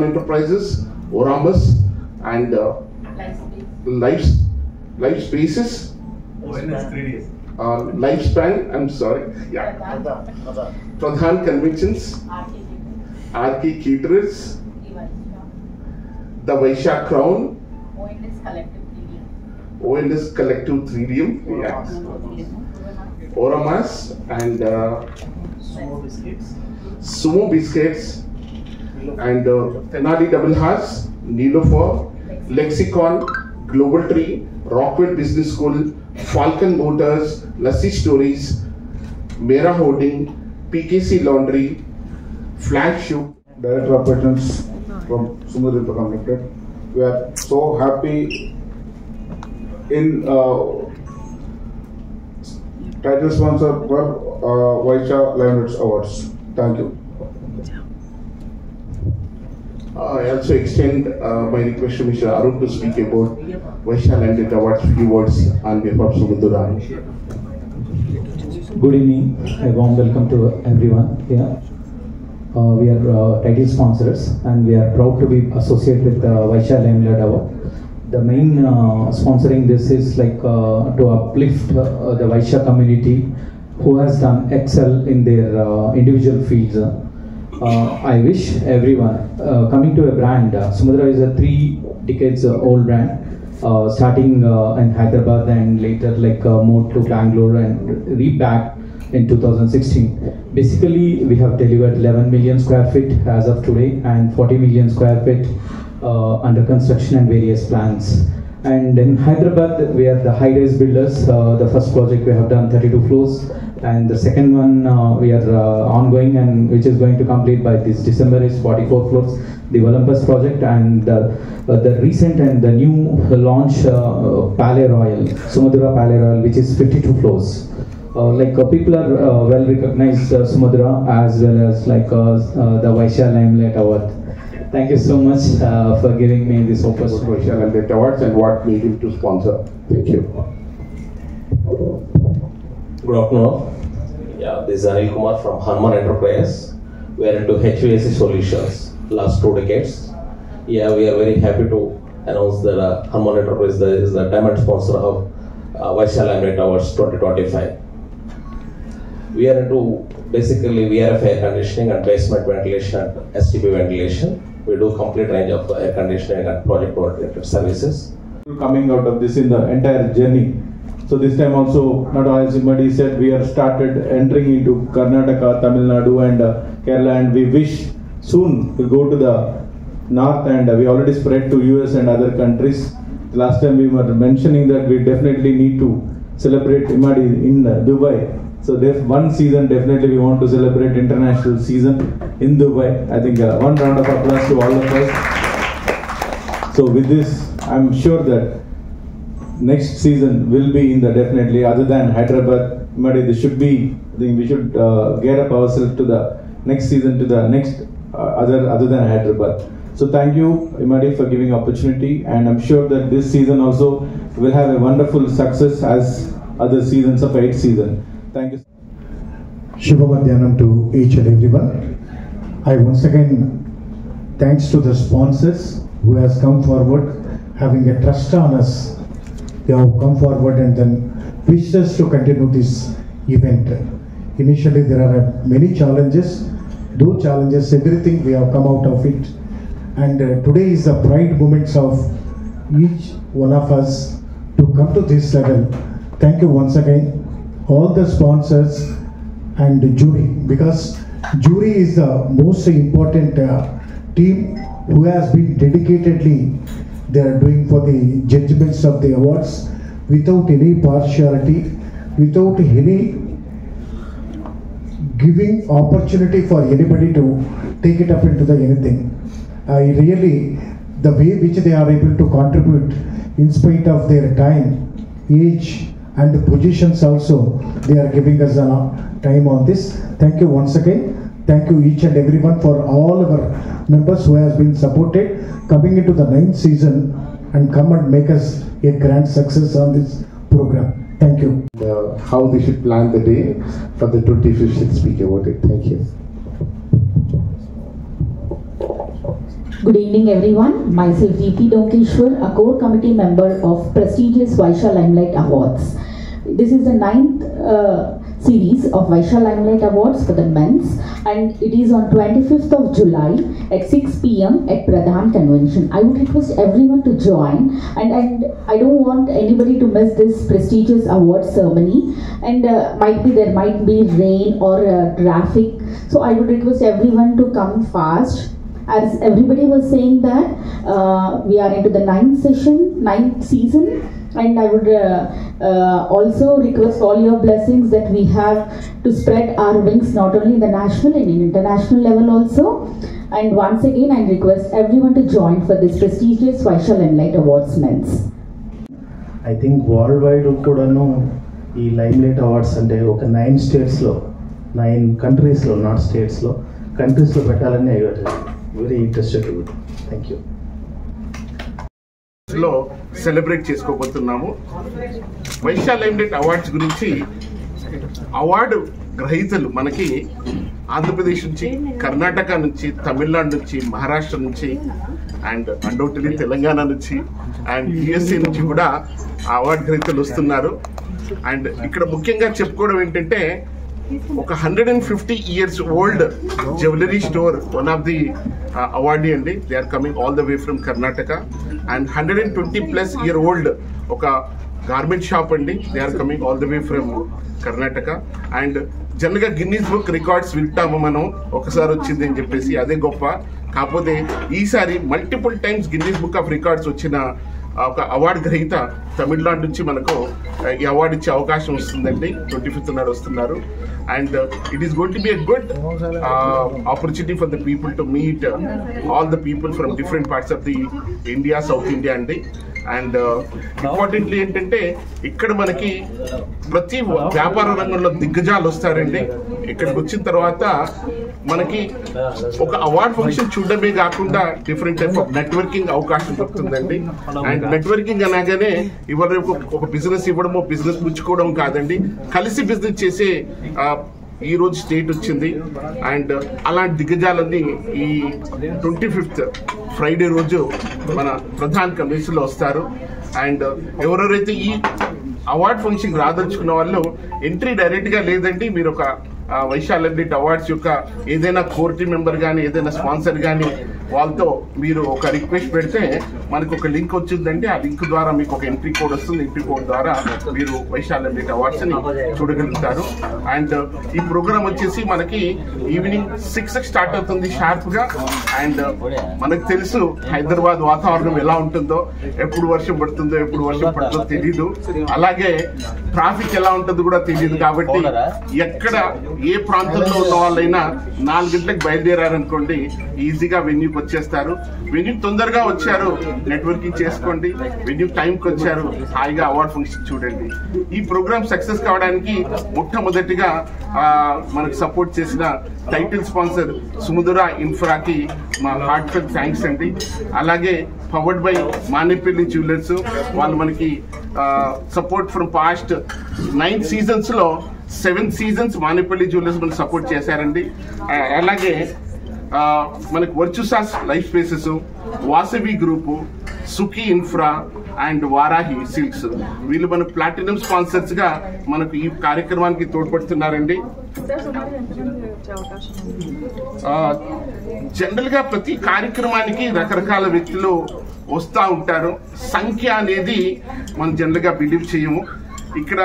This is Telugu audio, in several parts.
Hanuman Enterprises, Oramus, and Life Spaces. Lifespan, I'm sorry. Yeah. Pradhan Conventions, RK Caterers, the Vaishya Crown, ONS Collective 3DM, yeah. Oramas, and Sumo Biscuits, and Tenali Double House, Neelofer, Lexicon, Global Tree, Rockwell Business School, Falcon Motors, Lassi Stories, Mera Holding, PKC Laundry, Flagship. Director of Patents from Sumudra Limited. We are so happy in title sponsor for Vaishya Limelets Awards. Thank you. I also extend my request to Mr. Arun to speak about Vaishya Limelets Awards, few words on behalf of Sumudra. Good evening, a warm welcome to everyone here. We are title sponsors and we are proud to be associated with the Vaishya Limelets Award. The main sponsoring this is like to uplift the Vaishya community who has done excel in their individual fields. I wish everyone coming to a brand. Sumudra is a 3 decades old brand, starting in Hyderabad and later like moved to Bangalore and rebacked in 2016. Basically, we have delivered 11 million square feet as of today and 40 million square feet under construction and various plans. And in Hyderabad, we are the high-rise builders. The first project we have done 32 floors, and the second one we are ongoing and which is going to complete by this December is 44 floors. The Olympus project, and the recent and the new launch Palais Royal, Sumudra Palais Royal, which is 52 floors. People are well recognized Sumudra as well as like the Vaishya Limelets Award. Thank you so much for giving me this opportunity. Vaishya Limelets Awards and what made him to sponsor. Thank you. Good afternoon. Yeah, this is Anil Kumar from Hanuman Enterprises. We are into HVAC solutions last 2 decades. Yeah, we are very happy to announce that Hanuman Enterprises is the diamond sponsor of Vaishya Limelets Awards 2025. We are into basically VRF air conditioning and basement ventilation and STP ventilation. We do complete range of air conditioning and project-oriented services. Coming out of this in the entire journey. So this time also, not as Imadi said, we have started entering into Karnataka, Tamil Nadu and Kerala, and we wish soon to go to the north, and we already spread to US and other countries. Last time we were mentioning that we definitely need to celebrate Imadi in Dubai. So there's one season definitely we want to celebrate international season in Dubai. I think one round of applause to all of us. So with this, I'm sure that next season will be in the definitely other than Hyderabad, Imadi, this should be, I think we should gear up ourselves to the next season, to the next other than Hyderabad. So thank you Imadi for giving opportunity, and I'm sure that this season also will have a wonderful success as other seasons of 8th season. Thank you. Shubha Madhyanam to each and everyone. I once again thanks to the sponsors who has come forward, having a trust on us. They have come forward and then wished us to continue this event. Initially there are many challenges. Those challenges, everything we have come out of it. And today is the pride moments of each one of us to come to this level. Thank you once again, all the sponsors and the jury, because jury is the most important team who has been dedicatedly they are doing for the judgments of the awards without any partiality, without any giving opportunity for anybody to take it up into the anything. I really, the way which they are able to contribute in spite of their time, age and the positions also, they are giving us a time on this. Thank you once again. Thank you each and everyone for all our members who has been supported coming into the 9th season and come and make us a grand success on this program. Thank you. How they should plan the day for the 25th, should speak about it. Thank you. Good evening everyone. Myself Deepthi Donkeshwar, a core committee member of prestigious Vaishya Limelight Awards. This is the 9th series of Vaishya Limelight Awards for the men's, and it is on 25th of July at 6 p.m. at Pradhan Convention. I would request everyone to join, and I don't want anybody to miss this prestigious award ceremony, and there might be rain or traffic, so I would request everyone to come fast. As everybody was saying that we are into the 9th season, and I would also request all your blessings that we have to spread our wings not only in the national and in international level also. And once again, I request everyone to join for this prestigious Vaishya Limelight Awards men's. I think worldwide కూడాను ఈ లైమ్లైట్ అవార్డ్స్ అంటే ఒక 9 స్టేట్స్లో 9 కంట్రీస్లో నాట్ స్టేట్స్లో కంట్రీస్లో పెట్టాలని వెరీ ఇంట్రెస్టెడ్. Thank you. లో సెలబ్రేట్ చేసుకోబోతున్నాము. వైశ్య లైమ్లైట్ అవార్డ్స్ గురించి అవార్డు గ్రహీతలు మనకి ఆంధ్రప్రదేశ్ నుంచి, కర్ణాటక నుంచి, తమిళనాడు నుంచి, మహారాష్ట్ర నుంచి, అండ్ అండోటిలి తెలంగాణ నుంచి, అండ్ యుఎస్ఏ నుంచి కూడా అవార్డు గ్రహీతలు వస్తున్నారు. అండ్ ఇక్కడ ముఖ్యంగా చెప్పుకోవడం ఏంటంటే, ఒక 150 years old jewellery store one of the awardee అండి. They are coming all the way from Karnataka. And 120+ year old ఒక గార్మెంట్ షాప్ అండి. They are coming all the way from Karnataka. And జనరల్గా గిన్నీస్ బుక్ రికార్డ్స్ వింటాము మనం, ఒకసారి వచ్చింది అని చెప్పేసి, అదే గొప్ప. కాకపోతే ఈసారి multiple times Guinness book of records వచ్చిన ఒక అవార్డు గ్రహీత తమిళనాడు నుంచి మనకు ఈ అవార్డు ఇచ్చే అవకాశం వస్తుందండి. 25th నాడు వస్తున్నారు. And it is going to be a good opportunity for the people to meet all the people from different parts of the India, south India అండి. అండ్ ఇంపార్టెంట్లీ ఏంటంటే, ఇక్కడ మనకి ప్రతి వ్యాపార రంగంలో దిగ్గజాలు వస్తారండి. ఇక్కడికి వచ్చిన తర్వాత మనకి ఒక అవార్డ్ ఫంక్షన్ చూడడమే కాకుండా డిఫరెంట్ టైప్ ఆఫ్ నెట్వర్కింగ్ అవకాశం దొరుకుతుందండి. అండ్ నెట్వర్కింగ్ అనగానే ఇవాళ ఒక బిజినెస్ ఇవ్వడమో, బిజినెస్ పుచ్చుకోవడం కాదండి, కలిసి బిజినెస్ చేసే ఈ రోజు స్టేట్ వచ్చింది. అండ్ అలాంటి దిగ్గజాలన్నీ ఈ 25th ఫ్రైడే రోజు మన ప్రధాన కన్వెన్షన్లో వస్తారు. అండ్ ఎవరెవరైతే ఈ అవార్డ్ ఫంక్షన్ రాదలుచుకున్న వాళ్ళు ఎంట్రీ డైరెక్ట్గా లేదండి. మీరు ఒక వైశ్య లైమ్లైట్ అవార్డ్స్ యొక్క ఏదైనా కోర్ టీమ్ మెంబర్ కానీ, ఏదైనా స్పాన్సర్ కానీ వాళ్ళతో మీరు ఒక రిక్వెస్ట్ పెడితే మనకు ఒక లింక్ వచ్చిందండి. ఆ లింక్ ద్వారా మీకు ఒక ఎంట్రీ కోడ్ వస్తుంది. ఎంట్రీ కోడ్ ద్వారా మీరు వైశ్య లైమ్లైట్ అవార్డ్స్ని చూడగలుగుతారు. అండ్ ఈ ప్రోగ్రామ్ వచ్చేసి మనకి ఈవినింగ్ 6కి స్టార్ట్ అవుతుంది షార్ప్గా. అండ్ మనకు తెలుసు హైదరాబాద్ వాతావరణం ఎలా ఉంటుందో, ఎప్పుడు వర్షం పడుతుందో ఎప్పుడు వర్షం పడుతుందో తెలీదు, అలాగే ట్రాఫిక్ ఎలా ఉంటుందో కూడా తెలియదు. కాబట్టి ఎక్కడ ఏ ప్రాంతంలో ఉన్న వాళ్ళైనా 4 గంటలకు బయలుదేరారనుకోండి, ఈజీగా వెన్యూకి వచ్చేస్తారు. వెన్యూ తొందరగా వచ్చారు, నెట్వర్కింగ్ చేసుకోండి. వెన్యూ టైంకి వచ్చారు, హాయిగా అవార్డ్ ఫంక్షన్ చూడండి. ఈ ప్రోగ్రామ్ సక్సెస్ కావడానికి మొట్టమొదటిగా మనకు సపోర్ట్ చేసిన టైటిల్ స్పాన్సర్ సుముదురా ఇన్ఫ్రాకి మా హార్ట్ఫెల్ థ్యాంక్స్ అండి. అలాగే పవర్డ్ బై మానేపల్లి జ్యువెలర్స్, వాళ్ళు మనకి support from past 9 seasonsలో 7 seasons Manepalli jewellers మనకు సపోర్ట్ చేశారండి. అలాగే మనకు వర్చుసాస్ life spaces, Vasavi group, Sukhi infra and Varahi silks, వీళ్ళు మన ప్లాటినం స్పాన్సర్స్ గా మనకు ఈ కార్యక్రమానికి తోడ్పడుతున్నారండి. జనరల్ గా ప్రతి కార్యక్రమానికి రకరకాల వ్యక్తులు వస్తూ ఉంటారు. సంఖ్య అనేది మనం జనరల్ గా బిలీవ్ చేయము. ఇక్కడ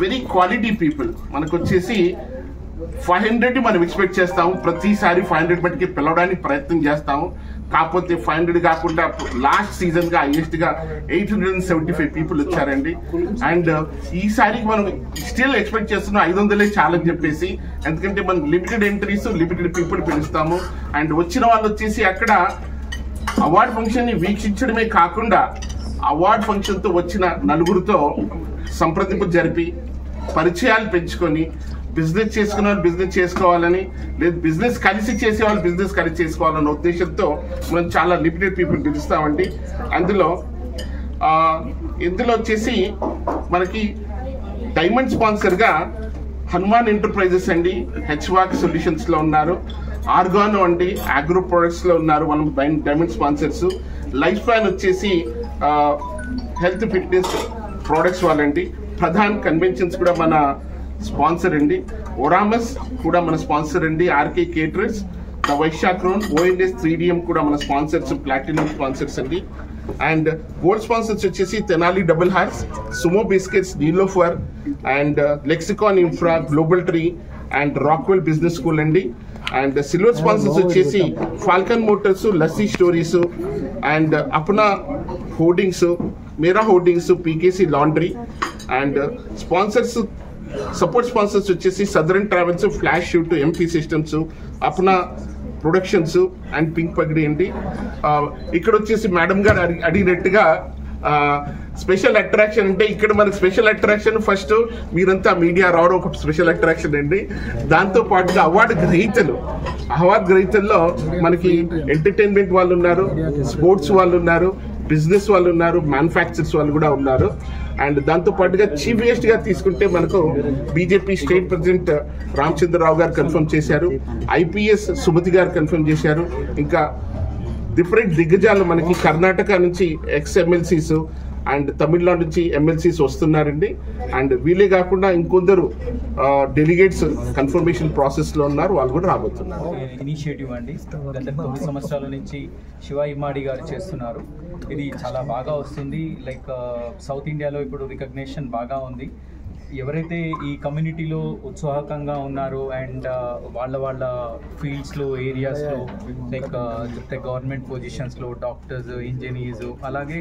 వెరీ క్వాలిటీ పీపుల్ మనకు వచ్చేసి 500 మనం ఎక్స్పెక్ట్ చేస్తాము. ప్రతిసారి 500 మటుకి పిలవడానికి ప్రయత్నం చేస్తాము. కాకపోతే 500 కాకుండా లాస్ట్ సీజన్ గా హైయెస్ట్ గా 875 పీపుల్ వచ్చారండి. అండ్ ఈసారి మనం స్టిల్ ఎక్స్పెక్ట్ చేస్తున్నాం 500 చాలని చెప్పేసి, ఎందుకంటే మనం లిమిటెడ్ ఎంట్రీస్, లిమిటెడ్ పీపుల్ పిలుస్తాము. అండ్ వచ్చిన వాళ్ళు వచ్చేసి అక్కడ అవార్డ్ ఫంక్షన్ ని వీక్షించడమే కాకుండా అవార్డ్ ఫంక్షన్ తో వచ్చిన నలుగురితో సంప్రదింపు జరిపి పరిచయాలు పెంచుకొని, బిజినెస్ చేసుకునే వాళ్ళు బిజినెస్ చేసుకోవాలని, లేదు బిజినెస్ కలిసి చేసే వాళ్ళు బిజినెస్ కలిసి చేసుకోవాలన్న ఉద్దేశంతో మనం చాలా లిమిటెడ్ పీపుల్ పిలుస్తామండి. ఇందులో వచ్చేసి మనకి డైమండ్ స్పాన్సర్ గా హనుమాన్ ఎంటర్ప్రైజెస్ అండి, హెచ్వాక్ సొల్యూషన్స్ లో ఉన్నారు. ఆర్గానో అండి, అగ్రో ప్రొడక్ట్స్ లో ఉన్నారు మనం డైమండ్ స్పాన్సర్స్. లైఫ్ స్పాన్ వచ్చేసి హెల్త్ ఫిట్నెస్ ప్రోడక్ట్స్ వాళ్ళండి. ప్రధాన్ కన్వెన్షన్స్ కూడా మన స్పాన్సర్ అండి. ఒరామస్ కూడా మన స్పాన్సర్ అండి. ఆర్కే కేటరర్స్, ద వైశాఖరోన్, ONS 3DM కూడా మన స్పాన్సర్స్, ప్లాటినం స్పాన్సర్స్ అండి. అండ్ గోల్డ్ స్పాన్సర్స్ వచ్చేసి Tenali double horse, sumo biscuits, Niloufer and lexicon infra, global tree and Rockwell business school అండి. అండ్ సిల్వర్ స్పాన్సర్స్ వచ్చేసి falcon motors, Lassi stories and Apna hoardings, Mera hoardings, PKC laundry. And sponsors support sponsors వచ్చేసి southern travels, flash shoot, MP systems, Apna productions and pink Pagidi అండి. ఇక్కడ వచ్చేసి మేడం గారు అడిగినట్టుగా స్పెషల్ అట్రాక్షన్ అంటే ఇక్కడ మనకి స్పెషల్ అట్రాక్షన్ ఫస్ట్ మీరంతా మీడియా రావడం ఒక స్పెషల్ అట్రాక్షన్ అండి. దాంతో పాటుగా అవార్డు గ్రహీతల్లో మనకి ఎంటర్టైన్మెంట్ వాళ్ళు ఉన్నారు, స్పోర్ట్స్ వాళ్ళు ఉన్నారు, బిజినెస్ వాళ్ళు ఉన్నారు, మ్యానుఫ్యాక్చర్స్ వాళ్ళు కూడా ఉన్నారు. అండ్ దాంతో పాటుగా చీఫ్ గెస్ట్ గా తీసుకుంటే మనకు బీజేపీ స్టేట్ ప్రెసిడెంట్ రామచంద్రరావు గారు కన్ఫర్మ్ చేశారు, IPS సుమతి గారు కన్ఫర్మ్ చేశారు. ఇంకా డిఫరెంట్ దిగ్గజాలు మనకి కర్ణాటక నుంచి ex-MLCs అండ్ తమిళనాడు నుంచి MLCs వస్తున్నారండి. అండ్ వీళ్ళే కాకుండా ఇంకొందరు డెలిగేట్స్ కన్ఫర్మేషన్ ప్రాసెస్ లో ఉన్నారు, వాళ్ళు కూడా రాబోతున్నారు. ఇనిషియేటివ్ అండి గత 9 సంవత్సరాల నుంచి శివ ఇమ్మాడి గారు చేస్తున్నారు. ఇది చాలా బాగా వస్తుంది. లైక్ సౌత్ ఇండియాలో ఇప్పుడు రికగ్నేషన్ బాగా ఉంది. ఎవరైతే ఈ కమ్యూనిటీలో ఉత్సాహకంగా ఉన్నారో అండ్ వాళ్ళ ఫీల్డ్స్లో, ఏరియాస్లో లైక్ గవర్నమెంట్ పొజిషన్స్లో డాక్టర్స్, ఇంజనీర్స్, అలాగే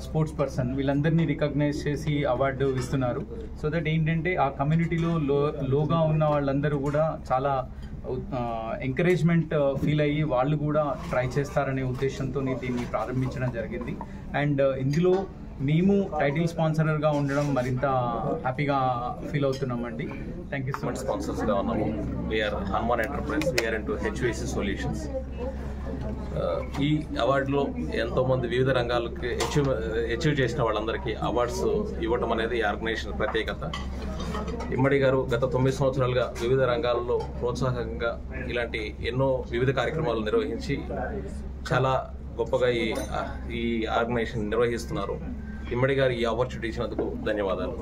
స్పోర్ట్స్ పర్సన్ వీళ్ళందరినీ రికగ్నైజ్ చేసి అవార్డు ఇస్తున్నారు. సో దట్ ఏంటంటే ఆ కమ్యూనిటీలో లోగా ఉన్న వాళ్ళందరూ కూడా చాలా ఎంకరేజ్మెంట్ ఫీల్ అయ్యి వాళ్ళు కూడా ట్రై చేస్తారనే ఉద్దేశంతో దీన్ని ప్రారంభించడం జరిగింది. అండ్ ఇందులో మేము టైటిల్ స్పాన్సర్గా ఉండడం మరింత హ్యాపీగా ఫీల్ అవుతున్నామండి. Thank you so much. స్పాన్సర్స్గా ఉన్నాము. VR Hanuman enterprise, VR into HVAC solutions. ఈ అవార్డులో ఎంతోమంది వివిధ రంగాలకి అచీవ్ చేసిన వాళ్ళందరికీ అవార్డ్స్ ఇవ్వటం అనేది ఈ ఆర్గనైజేషన్ ప్రత్యేకత. ఇమ్మడి గారు గత 9 సంవత్సరాలుగా వివిధ రంగాల్లో ప్రోత్సాహకంగా ఇలాంటి ఎన్నో వివిధ కార్యక్రమాలు నిర్వహించి చాలా గొప్పగా ఈ ఆర్గనైజేషన్ నిర్వహిస్తున్నారు. ఇమ్మడి గారు ఈ ఆపర్చునిటీ ఇచ్చినందుకు ధన్యవాదాలు.